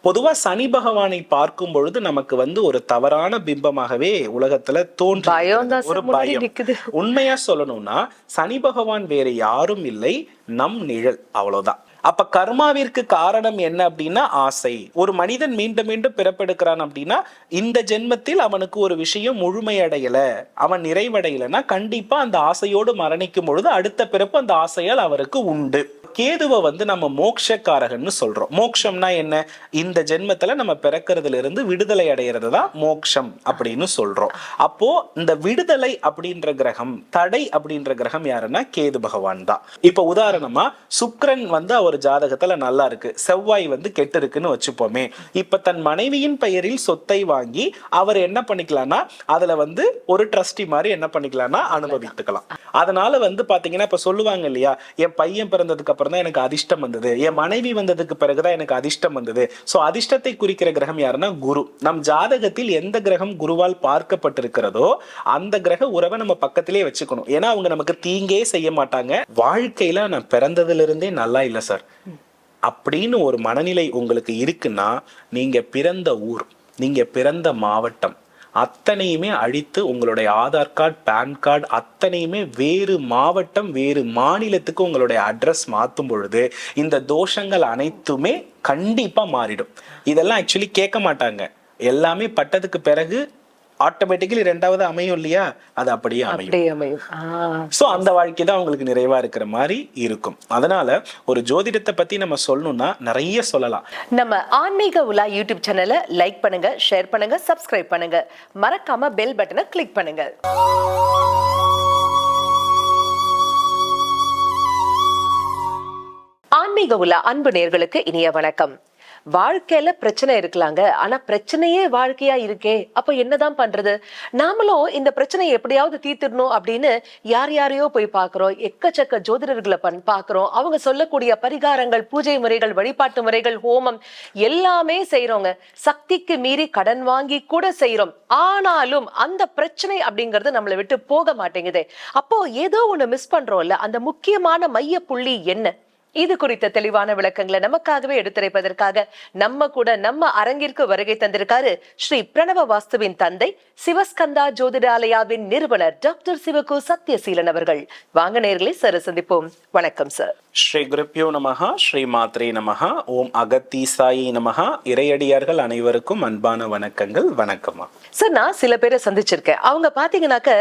பொதுவா சனி பகவானை பார்க்கும் பொழுது நமக்கு ஒரு தவறான பிம்பமாகவே உலகத்துல ஒரு பயம். உண்மையா சொல்லணும்னா சனி பகவான் வேற யாரும் இல்லை, நம் நிழல், அவ்வளவுதான். அப்ப கர்மாவிற்கு காரணம் என்ன அப்படின்னா ஆசை. ஒரு மனிதன் மீண்டும் மீண்டும் பிறப்பெடுக்கிறான் அப்படின்னா இந்த ஜென்மத்தில் அவனுக்கு ஒரு விஷயம் முழுமையடையல, அவன் நிறைவடையலைன்னா கண்டிப்பா அந்த ஆசையோடு மரணிக்கும் பொழுது அடுத்த பிறப்பு அந்த ஆசையால் அவருக்கு உண்டு. கேதுவை நம்ம மோட்சக்காரகன்னு சொல்றோம். மோட்சம்னா என்ன? இந்த ஜென்மத்துல நம்ம பிறக்கிறதுல இருந்து விடுதலை அடைகிறது தான் மோட்சம் அப்படின்னு சொல்றோம். அப்போ இந்த விடுதலை அப்படின்ற கிரகம், தடை அப்படின்ற கிரகம் யாருன்னா கேது பகவான் தான். இப்ப உதாரணமா சுக்கிரன் அவர் ஜாதகத்துல நல்லா இருக்கு, செவ்வாய் கெட்டு இருக்குன்னு வச்சுப்போமே. இப்ப தன் மனைவியின் பெயரில் சொத்தை வாங்கி அவர் என்ன பண்ணிக்கலாம்னா அதுல ஒரு ட்ரஸ்டி மாதிரி என்ன பண்ணிக்கலாம்னா அனுபவித்துக்கலாம். அதனால பாத்தீங்கன்னா இப்ப சொல்லுவாங்க இல்லையா, என் பையன் பிறந்ததுக்கு அப்புறம் தான் எனக்கு அதிர்ஷ்டம் வந்தது, என் மனைவி வந்ததுக்கு பிறகுதான் எனக்கு அதிர்ஷ்டம் வந்தது. சோ அதிர்ஷ்டத்தை குறிக்கிற கிரகம் யாருன்னா குரு. நம் ஜாதகத்தில் எந்த கிரகம் குருவால் பார்க்கப்பட்டிருக்கிறதோ அந்த கிரக உறவை நம்ம பக்கத்திலே வச்சுக்கணும். ஏன்னா அவங்க நமக்கு தீங்கே செய்ய மாட்டாங்க. வாழ்க்கையில நான் பிறந்ததுல இருந்தே நல்லா இல்லை சார் அப்படின்னு ஒரு மனநிலை உங்களுக்கு இருக்குன்னா நீங்க பிறந்த ஊர், நீங்க பிறந்த மாவட்டம் அத்தனையுமே அழித்து உங்களுடைய ஆதார் கார்டு, பேன் கார்டு அத்தனையுமே வேறு மாவட்டம், வேறு மாநிலத்துக்கு உங்களுடைய அட்ரஸ் மாற்றும் பொழுது இந்த தோஷங்கள் அனைத்துமே கண்டிப்பா மாறிடும். இதெல்லாம் ஆக்சுவலி கேட்க மாட்டாங்க, எல்லாமே பட்டதுக்கு பிறகு ஆட்டோமேட்டிக்கலி ரெண்டாவது அமையும் இல்லையா, அது அப்படியே அமையும். சோ அந்த வாழ்க்கை தான் உங்களுக்கு நிறைவா இருக்கிற மாதிரி இருக்கும். அதனால ஒரு ஜோதிடத்தை பத்தி நம்ம சொல்லணும்னா நிறைய சொல்லலாம். நம்ம ஆன்மீக உலா யூடியூப் சேனலை லைக் பண்ணுங்க, ஷேர் பண்ணுங்க, சப்ஸ்கிரைப் பண்ணுங்க, மறக்காம பெல் பட்டனை கிளிக் பண்ணுங்க. ஆன்மீக உலா அன்பு நேயர்களுக்கு இனிய வணக்கம். வாழ்க்கையில பிரச்சனை இருக்கலாங்க, ஆனா பிரச்சனையே வாழ்க்கையா இருக்கே, அப்ப என்னதான் பண்றது? நாமளும் இந்த பிரச்சனையை எப்படியாவது தீர்த்திடணும் அப்படின்னு யாரையோ போய் பாக்குறோம், எக்கச்சக்க ஜோதிடர்களை பாக்குறோம். அவங்க சொல்லக்கூடிய பரிகாரங்கள், பூஜை முறைகள், வழிபாட்டு முறைகள், ஹோமம் எல்லாமே செய்யறோங்க. சக்திக்கு மீறி கடன் வாங்கி கூட செய்யறோம். ஆனாலும் அந்த பிரச்சனை அப்படிங்கறது நம்மளை விட்டு போக மாட்டேங்குது. அப்போ ஏதோ ஒண்ணு மிஸ் பண்றோம்ல, அந்த முக்கியமான மைய புள்ளி என்ன? இது குறித்த தெளிவான விளக்கங்களை நமக்காகவே எடுத்துரைப்பதற்காக நம்ம அரங்கிற்கு வருகை தந்திருக்காரு ஸ்ரீ பிரணவ வாஸ்துவின் தந்தை, சிவஸ்கந்தா ஜோதிடாலயாவின் நிறுவனர் டாக்டர் சிவகு சத்யசீலன் அவர்கள். வாங்க நேயர்களே, சார் சந்திப்போம். வணக்கம் சார். ஸ்ரீ குருப்யோ நமஹ, ஸ்ரீ மாத்ரே நமஹ, ஓம் அகத்தீசாயி நமஹ. இறையடியார்கள் அனைவருக்கும் அன்பான வணக்கங்கள். வணக்கமா சார். நான் சில பேரை சந்திச்சிருக்கேன். அவங்க பாத்தீங்கன்னாக்க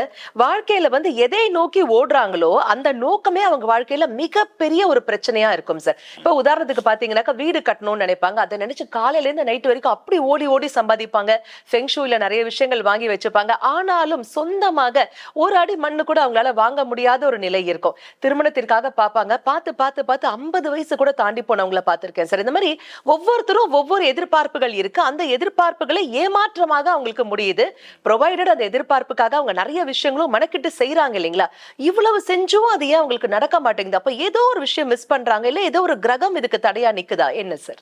வாழ்க்கையில எதை நோக்கி ஓடுறாங்களோ அந்த நோக்கமே அவங்க வாழ்க்கையில மிகப்பெரிய ஒரு பிரச்சனையா இருக்கும் சார். இப்ப உதாரணத்துக்கு பாத்தீங்கன்னாக்க வீடு கட்டணும்னு நினைப்பாங்க, அதை நினைச்சு காலையில இருந்து நைட் வரைக்கும் அப்படி ஓடி ஓடி சம்பாதிப்பாங்க. ஃபெங்ஷூல நிறைய விஷயங்கள் வாங்கி வச்சுப்பாங்க. ஆனாலும் சொந்தமாக ஒரு அடி மண்ணு கூட அவங்களால வாங்க முடியாத ஒரு நிலை இருக்கும். திருமணத்திற்காக பாப்பாங்க, பார்த்து 50 வயசு கூட தாண்டி போனவங்களை பார்த்திருக்கேன் சார். இந்த மாதிரி ஒவ்வொருத்தரும் ஒவ்வொரு எதிர்பார்ப்புகள் இருக்கு. அந்த எதிர்பார்ப்புகளை ஏமாற்றமாக அவங்களுக்கு முடியுது. ப்ரொவைடட் அந்த எதிர்பார்ப்புக்காக அவங்க நிறைய விஷயங்களும் மனக்கிட்டு செய்யறாங்க இல்லைங்களா? இவ்வளவு செஞ்சும் அது ஏன் அவங்களுக்கு நடக்க மாட்டேங்குது? அப்ப ஏதோ ஒரு விஷயம் மிஸ் பண்றாங்க, இல்ல ஏதோ ஒரு கிரகம் இதுக்கு தடையா நிக்குதா என்ன சார்?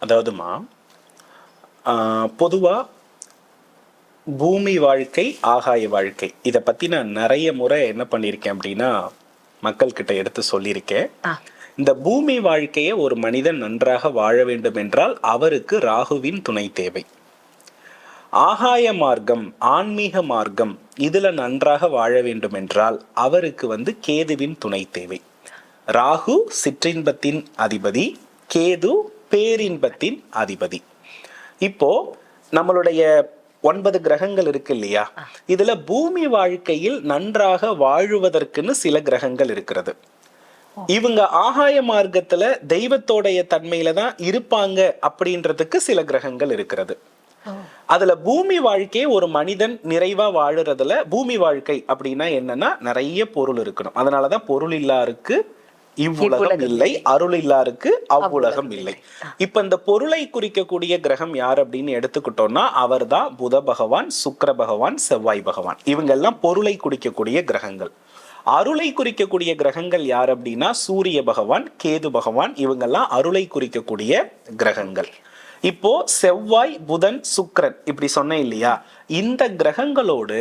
அதாவதுமா, பொதுவா பூமி வாழ்க்கை, ஆகாய வாழ்க்கை, இதை பத்தி நான் நிறைய முறை என்ன பண்ணியிருக்கேன் அப்படின்னா மக்கள் கிட்ட எடுத்து சொல்லியிருக்கேன். இந்த பூமி வாழ்க்கையை ஒரு மனிதன் நன்றாக வாழ வேண்டும் என்றால் அவருக்கு ராகுவின் துணை தேவை. ஆகாய மார்க்கம், ஆன்மீக மார்க்கம், இதுல நன்றாக வாழ வேண்டும் என்றால் அவருக்கு கேதுவின் துணை தேவை. ராகு சிற்றின்பத்தின் அதிபதி, கேது பேரின்பத்தின் அதிபதி. இப்போ நம்மளுடைய 9 கிரகங்கள் இருக்கு இல்லையா, இதுல பூமி வாழ்க்கையில் நன்றாக வாழுவதற்குன்னு சில கிரகங்கள் இருக்கிறது. இவங்க ஆகாய மார்க்கத்துல தெய்வத்தோடைய தன்மையில தான் இருப்பாங்க அப்படின்றதுக்கு சில கிரகங்கள் இருக்கிறது. அதுல பூமி வாழ்க்கையை ஒரு மனிதன் நிறைவா வாழுறதுல பூமி வாழ்க்கை அப்படின்னா என்னன்னா நிறைய பொருள் இருக்கணும். அதனாலதான் பொருள் இல்லாருக்கு இவ்வுலகம் இல்லை, அருள் இல்லாருக்கு அவ்வுலகம் இல்லை. இப்ப இந்த பொருளை குறிக்கக்கூடிய கிரகம் யார் அப்படின்னு எடுத்துக்கிட்டோம்னா அவர் தான் புத பகவான், சுக்கிர பகவான், செவ்வாய் பகவான். இவங்க எல்லாம் பொருளை குறிக்கக்கூடிய கிரகங்கள். அருளை குறிக்கக்கூடிய கிரகங்கள் யார் அப்படின்னா சூரிய பகவான், கேது பகவான், இவங்கெல்லாம் அருளை குறிக்கக்கூடிய கிரகங்கள். இப்போ செவ்வாய், புதன், சுக்கிரன் இப்படி சொன்னேன் இல்லையா, இந்த கிரகங்களோடு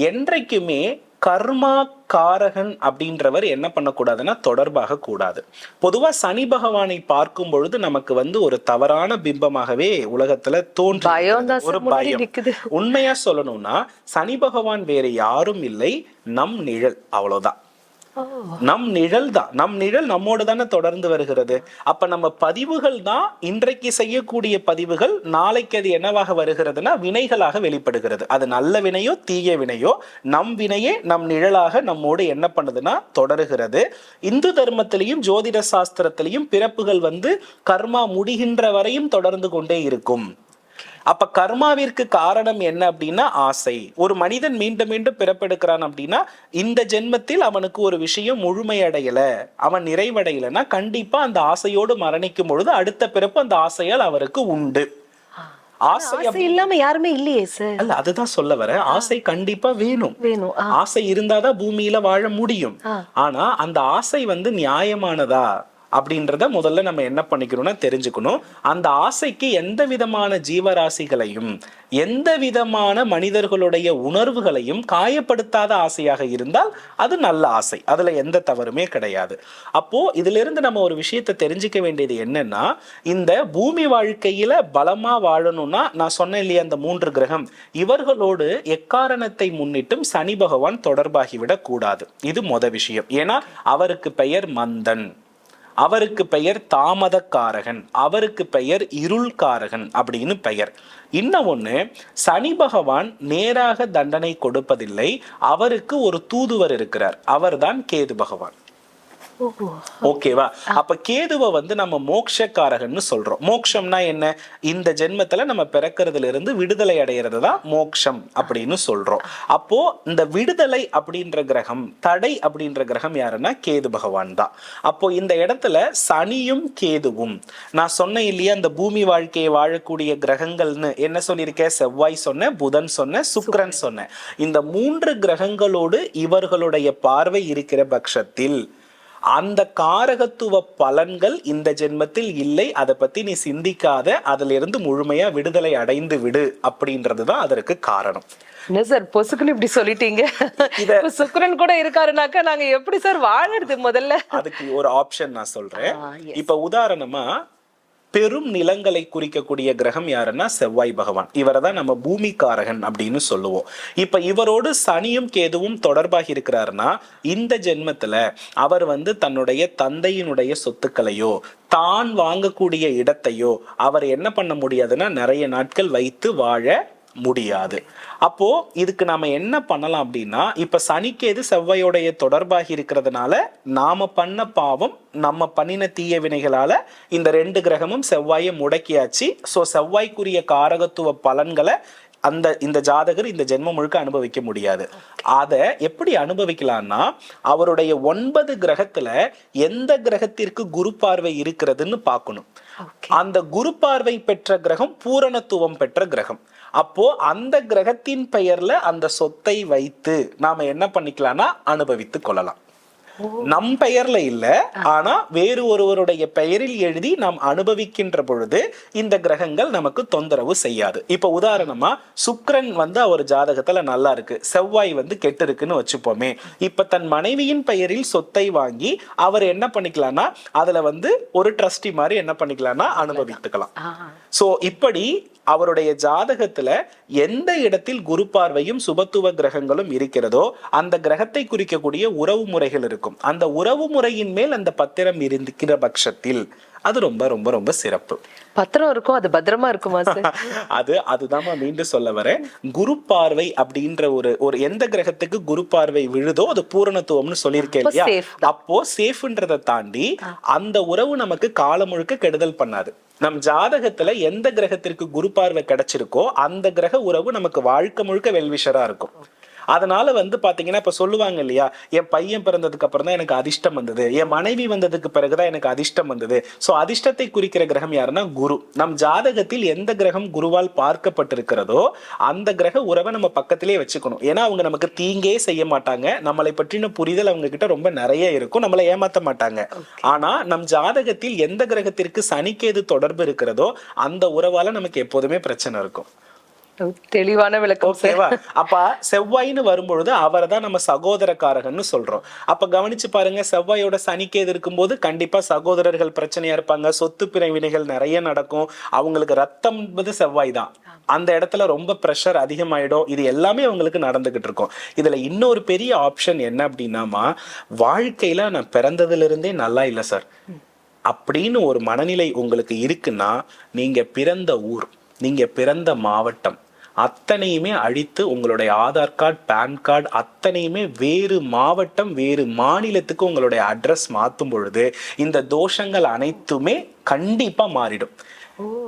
என்றைக்குமே கர்மா காரகன் அப்படின்றவர் என்ன பண்ணக்கூடாதுன்னா தொடர்பாக கூடாது. பொதுவா சனி பகவானை பார்க்கும் பொழுது நமக்கு வந்து ஒரு தவறான பிம்பமாகவே உலகத்துல தோன்றி ஒரு பயம். உண்மையா சொல்லணும்னா சனி பகவான் வேற யாரும் இல்லை, நம் நிழல், அவ்வளவுதான். நம் நிழல் தான். நம் நிழல் நம்மோடு தானே தொடர்ந்து வருகிறது. அப்ப நம்ம பதிவுகள் தான் இன்றைக்கு செய்யக்கூடிய பதிவுகள் நாளைக்கு அது என்னவாக வருகிறதுனா வினைகளாக வெளிப்படுகிறது. அது நல்ல வினையோ தீய வினையோ நம் வினையே நம் நிழலாக நம்மோடு என்ன பண்ணுதுன்னா தொடருகிறது. இந்து தர்மத்திலையும் ஜோதிட சாஸ்திரத்திலையும் பிறப்புகள் வந்து கர்மா முடிகின்ற வரையும் தொடர்ந்து கொண்டே இருக்கும். அப்ப கர்மாவிற்கு காரணம் என்ன அப்படின்னா ஆசை. ஒரு மனிதன் மீண்டும் மீண்டும் பிறப்பெடுக்கிறான் அப்படின்னா இந்த ஜென்மத்தில் அவனுக்கு ஒரு விஷயம் முழுமையடையல, அவன் நிறைவடையலைன்னா கண்டிப்பா அந்த ஆசையோடு மரணிக்கும் பொழுது அடுத்த பிறப்பு அந்த ஆசையால் அவருக்கு உண்டு. ஆசை இல்லாம யாருமே இல்லையே சார். அல்ல, அதுதான் சொல்ல வர. ஆசை கண்டிப்பா வேணும். ஆசை இருந்தாதான் பூமியில வாழ முடியும். ஆனா அந்த ஆசை வந்து நியாயமானதா அப்படின்றத முதல்ல நம்ம என்ன பண்ணிக்கணும்னா தெரிஞ்சுக்கணும். அந்த ஆசைக்கு எந்த விதமான ஜீவராசிகளையும் எந்த விதமான மனிதர்களுடைய உணர்வுகளையும் காயப்படுத்தாத ஆசையாக இருந்தால் அது நல்ல ஆசை, அதுல எந்த தவறுமே கிடையாது. அப்போ இதுல இருந்து நம்ம ஒரு விஷயத்தை தெரிஞ்சுக்க வேண்டியது என்னன்னா, இந்த பூமி வாழ்க்கையில பலமா வாழணும்னா நான் சொன்னேன் இல்லையா அந்த 3 கிரகம், இவர்களோடு எக்காரணத்தை முன்னிட்டும் சனி பகவான் தொடர்பாகிவிடக் கூடாது. இது விஷயம். ஏன்னா அவருக்கு பெயர் மந்தன், அவருக்கு பெயர் தாமதக்காரகன், அவருக்கு பெயர் இருள்காரகன் அப்படின்னு பெயர். இன்னொன்னு, சனி பகவான் நேராக தண்டனை கொடுப்பதில்லை, அவருக்கு ஒரு தூதுவர் இருக்கிறார், அவர்தான் கேது பகவான். ஓகேவா? அப்ப கேதுவை வந்து நம்ம மோட்சக்காரகன்னு சொல்றோம். மோட்சம்னா என்ன? இந்த ஜென்மத்துல நம்ம பிறக்கிறதுல இருந்து விடுதலை அடைகிறது தான் மோட்சம் அப்படின்னு சொல்றோம். அப்போ இந்த விடுதலை அப்படின்ற கிரகம், தடை அப்படின்ற கிரகம் யாருன்னா கேது பகவான் தான். அப்போ இந்த இடத்துல சனியும் கேதுவும், நான் சொன்னேன் இல்லையா இந்த பூமி வாழ்க்கையை வாழக்கூடிய கிரகங்கள்னு என்ன சொல்லியிருக்கேன்? செவ்வாய் சொன்னேன், புதன் சொன்னேன், சுக்கிரன் சொன்னேன். இந்த 3 கிரகங்களோடு இவர்களுடைய பார்வை இருக்கிற பட்சத்தில் அந்த காரகத்துவ பலன்கள் இந்த ஜென்மத்தில் இல்லை, அதை பத்தி நீ சிந்திக்காத, அதுல இருந்து முழுமையா விடுதலை அடைந்து விடு அப்படின்றதுதான் அதற்கு காரணம். என்ன சார் பொசுக்குன்னு இப்படி சொல்லிட்டீங்க? சுக்கிரன் கூட இருக்காருனாக்கா நாங்க எப்படி சார் வாழறது? முதல்ல அதுக்கு ஒரு ஆப்ஷன் நான் சொல்றேன். இப்ப உதாரணமா பெரும் நிலங்களை குறிக்கக்கூடிய கிரகம் யாருன்னா செவ்வாய் பகவான். இவரை தான் நம்ம பூமிக்காரகன் அப்படின்னு சொல்லுவோம். இப்ப இவரோடு சனியும் கேதுவும் தொடர்பாகி இருக்கிறாருன்னா இந்த ஜென்மத்துல அவர் வந்து தன்னுடைய தந்தையினுடைய சொத்துக்களையோ தான் வாங்கக்கூடிய இடத்தையோ அவர் என்ன பண்ண முடியாதுன்னா நிறைய நாட்கள் வைத்து வாழ முடியாது. அப்போ இதுக்கு நாம என்ன பண்ணலாம் அப்படின்னா, இப்ப சனிக்கேது செவ்வாயோடைய தொடர்பாகி இருக்கிறதுனால நாம பண்ண பாவம், நம்ம பண்ணின தீய வினைகளால இந்த 2 கிரகமும் செவ்வாயை முடக்கியாச்சு. சோ செவ்வாய்க்குரிய காரகத்துவ பலன்களை இந்த ஜாதகர் இந்த ஜென்மம் முழுக்க அனுபவிக்க முடியாது. அதை எப்படி அனுபவிக்கலாம்னா, அவருடைய 9 கிரகத்துல எந்த கிரகத்திற்கு குரு பார்வை இருக்கிறதுன்னு பார்க்கணும். அந்த குரு பார்வை பெற்ற கிரகம் பூரணத்துவம் பெற்ற கிரகம். அப்போ அந்த கிரகத்தின் பெயர்ல அந்த சொத்தை வைத்து நாம என்ன பண்ணிக்கலாம்னா அனுபவித்து கொள்ளலாம். நம் பெயர்ல இல்ல, ஆனா வேறு ஒருவருடைய பெயரில் எழுதி நாம் அனுபவிக்கின்ற பொழுது இந்த கிரகங்கள் நமக்கு தொந்தரவு செய்யாது. இப்ப உதாரணமா சுக்கிரன் வந்து அவர் ஜாதகத்துல நல்லா இருக்கு, செவ்வாய் வந்து கெட்டு இருக்குன்னு வச்சுப்போமே. இப்ப தன் மனைவியின் பெயரில் சொத்தை வாங்கி அவர் என்ன பண்ணிக்கலாம்னா அதுல வந்து ஒரு ட்ரஸ்டி மாதிரி என்ன பண்ணிக்கலாம்னா அனுபவித்துக்கலாம். சோ இப்படி அவருடைய ஜாதகத்துல எந்த இடத்தில் குரு பார்வையும் சுபத்துவ கிரகங்களும் இருக்கிறதோ அந்த கிரகத்தை குறிக்கக்கூடிய உறவு முறைகள் இருக்கும். அந்த உறவு முறையின் மேல் அந்த பத்திரம் இருக்கிற பட்சத்தில் அது ரொம்ப ரொம்ப ரொம்ப சிறப்பு. பத்திரம் இருக்கும், அது பத்திரமா இருக்குமா சார்? அதுதான் மீண்டும் சொல்ல வரேன். குரு பார்வை அப்படின்ற ஒரு எந்த கிரகத்துக்கு குரு பார்வை விழுதோ அது பூரணத்துவம்னு சொல்லியிருக்கேன் இல்லையா? அப்போ சேஃப்ன்றதை தாண்டி அந்த உறவு நமக்கு காலம் முழுக்க கெடுதல் பண்ணாது. நம் ஜாதகத்துல எந்த கிரகத்திற்கு குரு பார்வை கிடைச்சிருக்கோ அந்த கிரக உறவு நமக்கு வாழ்க்கை முழுக்க வெல்விஷரா இருக்கும். அதனால வந்து பாத்தீங்கன்னா இப்ப சொல்லுவாங்க இல்லையா, என் பையன் பிறந்ததுக்கு அப்புறம் தான் எனக்கு அதிர்ஷ்டம் வந்தது, என் மனைவி வந்ததுக்கு பிறகுதான் எனக்கு அதிர்ஷ்டம் வந்தது. சோ அதிர்ஷ்டத்தை குறிக்கிற கிரகம் யாருன்னா குரு. நம் ஜாதகத்தில் எந்த கிரகம் குருவால் பார்க்கப்பட்டிருக்கிறதோ அந்த கிரக உறவை நம்ம பக்கத்திலே வச்சுக்கணும். ஏன்னா அவங்க நமக்கு தீங்கே செய்ய மாட்டாங்க, நம்மளை பற்றின புரிதல் அவங்க கிட்ட ரொம்ப நிறைய இருக்கும், நம்மளை ஏமாத்த மாட்டாங்க. ஆனா நம் ஜாதகத்தில் எந்த கிரகத்திற்கு சனிக்கேது தொடர்பு இருக்கிறதோ அந்த உறவால நமக்கு எப்போதுமே பிரச்சனை இருக்கும். தெளிவான விளக்கம். ஓகேவா? அப்ப செவ்வாய்னு வரும்பொழுது அவரை தான் நம்ம சகோதரக்காரகன்னு சொல்றோம். அப்ப கவனிச்சு பாருங்க, செவ்வாயோட சனிக்கேது இருக்கும்போது கண்டிப்பா சகோதரர்கள் பிரச்சனையா இருப்பாங்க, சொத்து பிரிவினைகள் நிறைய நடக்கும், அவங்களுக்கு ரத்தம் என்பது செவ்வாய் தான். அந்த இடத்துல ரொம்ப ப்ரெஷர் அதிகமாயிடும். இது எல்லாமே அவங்களுக்கு நடந்துகிட்டு இருக்கும். இதுல இன்னொரு பெரிய ஆப்ஷன் என்ன அப்படின்னாமா, வாழ்க்கையில நான் பிறந்ததுல இருந்தே நல்லா இல்லை சார் அப்படின்னு ஒரு மனநிலை உங்களுக்கு இருக்குன்னா, நீங்க பிறந்த ஊர், நீங்க பிறந்த மாவட்டம் அத்தனையுமே அழித்து உங்களுடைய ஆதார் கார்டு, பேன் கார்டு அத்தனையுமே வேறு மாவட்டம், வேறு மாநிலத்துக்கு உங்களுடைய அட்ரஸ் மாத்தும் பொழுது இந்த தோஷங்கள் அனைத்துமே கண்டிப்பா மாறிடும்.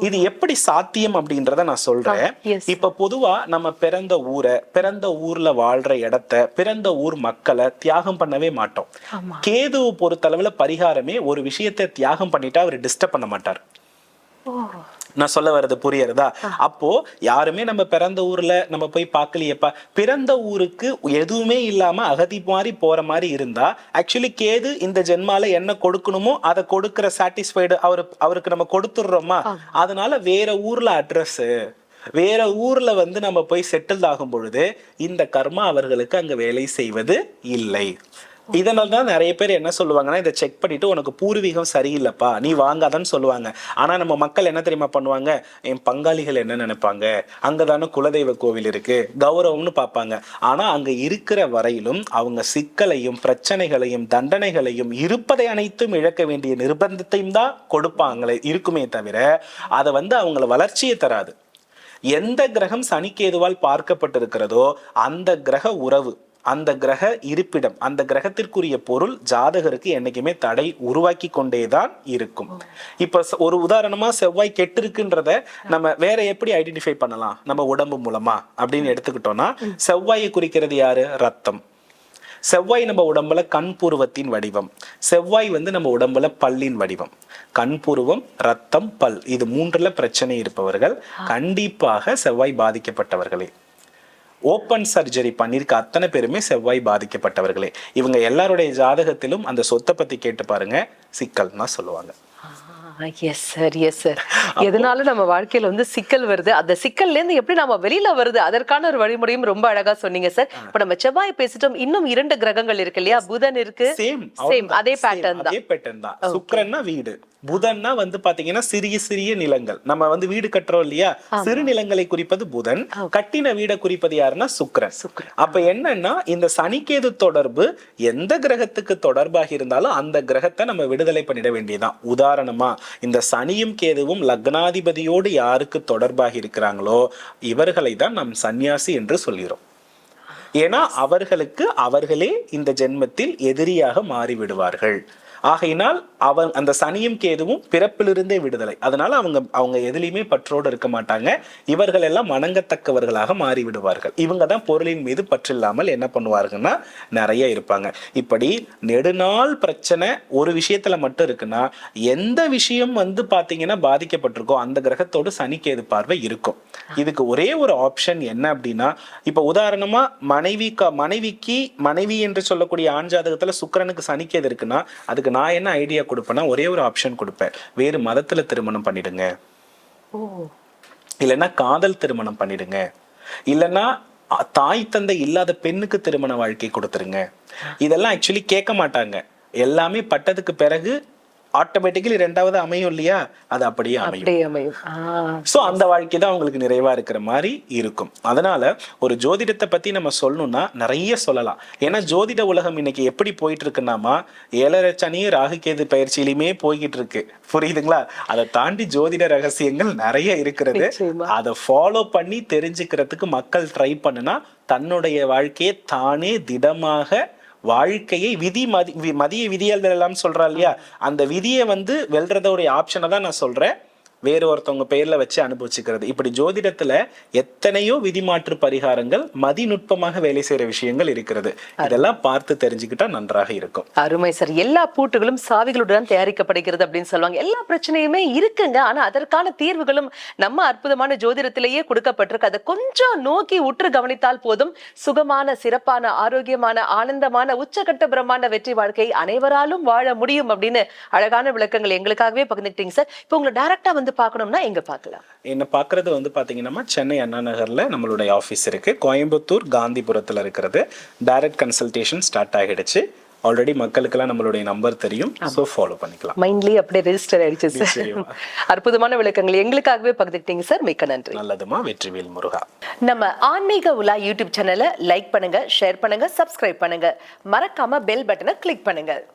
இது எப்படி சாத்தியம் அப்படின்றத நான் சொல்றேன். இப்ப பொதுவா நம்ம பிறந்த ஊரை, பிறந்த ஊர்ல வாழ்ற இடத்த, பிறந்த ஊர் மக்களை தியாகம் பண்ணவே மாட்டோம். கேதுவை பொறுத்தளவுல பரிகாரமே ஒரு விஷயத்தை தியாகம் பண்ணிட்டா அவர் டிஸ்டர்ப் பண்ண மாட்டார். நான் சொல்ல வர்றது புரியுறதா? அப்போ யாருமே நம்ம பிறந்த ஊர்ல நம்ம போய் பார்க்கலையேப்பா, பிறந்த ஊருக்கு எதுவுமே இல்லாம அகதி மாதிரி போற மாதிரி இருந்தா ஆக்சுவலி கேது இந்த ஜென்மால என்ன கொடுக்கணுமோ அதை கொடுக்கிற சாட்டிஸ்ஃபைடு அவருக்கு நம்ம கொடுத்துடுறோமா? அதனால வேற ஊர்ல அட்ரஸ், வேற ஊர்ல வந்து நம்ம போய் செட்டில் ஆகும் பொழுது இந்த கர்மா அவர்களுக்கு அங்க வேலை செய்வது இல்லை. இதனால தான் நிறைய பேர் என்ன சொல்லுவாங்கன்னா, இதை செக் பண்ணிட்டு உனக்கு பூர்வீகம் சரியில்லைப்பா நீ வாங்காதான்னு சொல்லுவாங்க. ஆனா நம்ம மக்கள் என்ன தெரியுமா பண்ணுவாங்க, என் பங்காளிகள் என்ன நினைப்பாங்க, அங்கதானே குலதெய்வ கோவில் இருக்கு, கௌரவம்னு பார்ப்பாங்க. ஆனா அங்க இருக்கிற வரையிலும் அவங்க சிக்கலையும் பிரச்சனைகளையும் தண்டனைகளையும் இருப்பதை அனைத்தும் இழக்க வேண்டிய நிர்பந்தத்தையும் தான் கொடுப்பாங்களே இருக்குமே தவிர அதை வந்து அவங்கள வளர்ச்சியை தராது. எந்த கிரகம் சனிக்கேதுவால் பார்க்கப்பட்டிருக்கிறதோ அந்த கிரக உறவு, அந்த கிரக இருப்பிடம், அந்த கிரகத்திற்குரிய பொருள் ஜாதகருக்கு என்னைக்குமே தடை உருவாக்கி கொண்டேதான் இருக்கும். இப்ப ஒரு உதாரணமா செவ்வாய் கெட்டு இருக்குன்றத நம்ம வேற எப்படி ஐடென்டிஃபை பண்ணலாம், நம்ம உடம்பு மூலமா அப்படின்னு எடுத்துக்கிட்டோம்னா, செவ்வாயை குறிக்கிறது யாரு? ரத்தம். செவ்வாய் நம்ம உடம்புல கண்புருவத்தின் வடிவம், செவ்வாய் வந்து நம்ம உடம்புல பல்லின் வடிவம். கண்புருவம், ரத்தம், பல், இது மூன்றுல பிரச்சனை இருப்பவர்கள் கண்டிப்பாக செவ்வாய் பாதிக்கப்பட்டவர்களே. ஓப்பன் சர்ஜரி பண்ணிருக்க அத்தனை பேருமே செவ்வாய் பாதிக்கப்பட்டவர்களே. இவங்க எல்லாருடைய ஜாதகத்திலும் அந்த சொத்தை பத்தி கேட்டு பாருங்க, சிக்கல்னா சொல்லுவாங்க. Yes sir, yes sir. எதனால நம்ம வாழ்க்கையில வந்து சிக்கல் வருது, அந்த சிக்கல்ல இருந்து எப்படி நம்ம வெளியில வருது, அதற்கான ஒரு வழிமுறையும் ரொம்ப அழகா சொன்னீங்க சார். இப்ப நம்ம செவ்வாய் பேசிட்டோம், இன்னும் 2 கிரகங்கள் இருக்கு இல்லையா? புதன் இருக்கு, சேம் அதே பேட்டர்ன் தான். சுக்கிரன்னா வீடு, புதன்னா வந்து பாத்தீங்கன்னா சிறிய சிறிய நிலங்கள். நம்ம வந்து வீடு கட்டுறோம் இல்லையா, சிறு நிலங்களை குறிப்பது புதன், கட்டின வீடை குறிப்பது யாருன்னா சுக்கிரன். அப்ப என்னன்னா, இந்த சனிக்கேது தொடர்பு எந்த கிரகத்துக்கு தொடர்பாக இருந்தாலும் அந்த கிரகத்தை நம்ம விடுதலை பண்ணிட வேண்டியதான். உதாரணமா இந்த சனியும் கேதுவும் லக்னாதிபதியோடு யாருக்கு தொடர்பாக இருக்கிறாங்களோ இவர்களை தான் நாம் சன்னியாசி என்று சொல்கிறோம். ஏன்னா அவர்களுக்கு அவர்களே இந்த ஜென்மத்தில் எதிரியாக மாறிவிடுவார்கள். ஆகையினால் அந்த சனியும் கேதுவும் பிறப்பிலிருந்தே விடுதலை. அதனால அவங்க எதுலையுமே பற்றோடு இருக்க மாட்டாங்க. இவர்கள் எல்லாம் வணங்கத்தக்கவர்களாக மாறி விடுவார்கள். இவங்க தான் பொருளின் மீது பற்றில்லாமல் என்ன பண்ணுவார்கள்னா நிறைய இருப்பாங்க. இப்படி நெடுநாள் பிரச்சனை ஒரு விஷயத்துல மட்டும் இருக்குன்னா, எந்த விஷயம் வந்து பாத்தீங்கன்னா பாதிக்கப்பட்டிருக்கோ அந்த கிரகத்தோடு சனிக்கேது பார்வை இருக்கும். இதுக்கு ஒரே ஒரு ஆப்ஷன் என்ன அப்படின்னா, இப்ப உதாரணமா மனைவி என்று சொல்லக்கூடிய ஆண் ஜாதகத்துல சுக்கிரனுக்கு சனிக்கேது இருக்குன்னா, அதுக்கு நான் என்ன ஐடியா கொடுப்பேன்னா, ஒரே ஒரு ஆப்ஷன் கொடுப்பேன், வேறு மதத்துல திருமணம் பண்ணிடுங்க, இல்லைன்னா காதல் திருமணம் பண்ணிடுங்க, இல்லைன்னா தாய் தந்தை இல்லாத பெண்ணுக்கு திருமண வாழ்க்கை கொடுத்துருங்க. இதெல்லாம் ஆக்சுவலி கேட்க மாட்டாங்க. எல்லாமே பட்டதுக்கு பிறகு ஆட்டோமேட்டிக்கலி 2வது அமையும் இல்லையா, அது அப்படியே அமையும். சோ அந்த வாழ்க்கை தான் உங்களுக்கு நிறைவா இருக்கிற மாதிரி இருக்கும். அதனால ஒரு ஜோதிடத்தை பத்தி நம்ம சொல்லணும்னா நிறைய சொல்லலாம். ஏன்னா ஜோதிட உலகம் இன்னைக்கு எப்படி போயிட்டு இருக்குன்னாமா, 7.5 சனி ராகு கேது பயிற்சியிலுமே போய்கிட்டு இருக்கு, புரியுதுங்களா? அதை தாண்டி ஜோதிட ரகசியங்கள் நிறைய இருக்கிறது. அதை ஃபாலோ பண்ணி தெரிஞ்சுக்கிறதுக்கு மக்கள் ட்ரை பண்ணுனா தன்னுடைய வாழ்க்கையை தானே திடமாக வாழ்க்கையை மதிய விதியல் எல்லாம் சொல்றா இல்லையா, அந்த விதியை வந்து வெல்றதோடைய ஆப்ஷனை தான் நான் சொல்றேன். வேறு ஒருத்தவங்க பெயர்ல வச்சு அனுபவிச்சுக்கிறது. இப்படி ஜோதிடத்துல எத்தனையோ விதிமாற்று பரிகாரங்கள் மதிநுட்பமாக வேலை செய்யற விஷயங்கள் இருக்கிறது. இதெல்லாம் பார்த்து தெரிஞ்சுக்கிட்டா நன்றாக இருக்கும். அருமை சார். எல்லா பூட்டுகளும் சாவிகளுடன் தயாரிக்கப்படுகிறது அப்படின்னு சொல்லுவாங்க. எல்லா பிரச்சனையுமே இருக்குங்க, ஆனா அதற்கான தீர்வுகளும் நம்ம அற்புதமான ஜோதிடத்திலேயே கொடுக்கப்பட்டிருக்கு. அதை கொஞ்சம் நோக்கி உற்று கவனித்தால் போதும், சுகமான, சிறப்பான, ஆரோக்கியமான, ஆனந்தமான, உச்சகட்ட பிரம்மாண்ட வெற்றி வாழ்க்கை அனைவராலும் வாழ முடியும் அப்படின்னு அழகான விளக்கங்கள் எங்களுக்காகவே பகிர்ந்துக்கிட்டீங்க சார். இப்போ உங்களை டைரக்டா வந்து வந்து பார்க்கணும்னா எங்க பார்க்கலாம்? என்ன பார்க்குறது வந்து பார்த்தீங்கன்னா சென்னை அண்ணா நகரில் நம்மளுடைய ஆஃபீஸ் இருக்குது. கோயம்புத்தூர் காந்திபுரத்தில் இருக்கிறது. டைரக்ட் கன்சல்டேஷன் ஸ்டார்ட் ஆகிடுச்சு. ஆல்ரெடி மக்களுக்கெல்லாம் நம்மளுடைய நம்பர் தெரியும். ஸோ ஃபாலோ பண்ணிக்கலாம். மைண்ட்லி அப்படியே ரெஜிஸ்டர் ஆயிடுச்சு சார். அற்புதமான விளக்கங்கள் எங்களுக்காகவே பகிர்ந்துக்கிட்டீங்க சார். மிக்க நன்றி. நல்லதுமா. வெற்றிவேல் முருகா. நம்ம ஆன்மீக உலா யூடியூப் சேனலை லைக் பண்ணுங்க, ஷேர் பண்ணுங்க, சப்ஸ்கிரைப் பண்ணுங்க. மறக்காம பெல் பட்டனை கிளிக் பண்ணுங்க.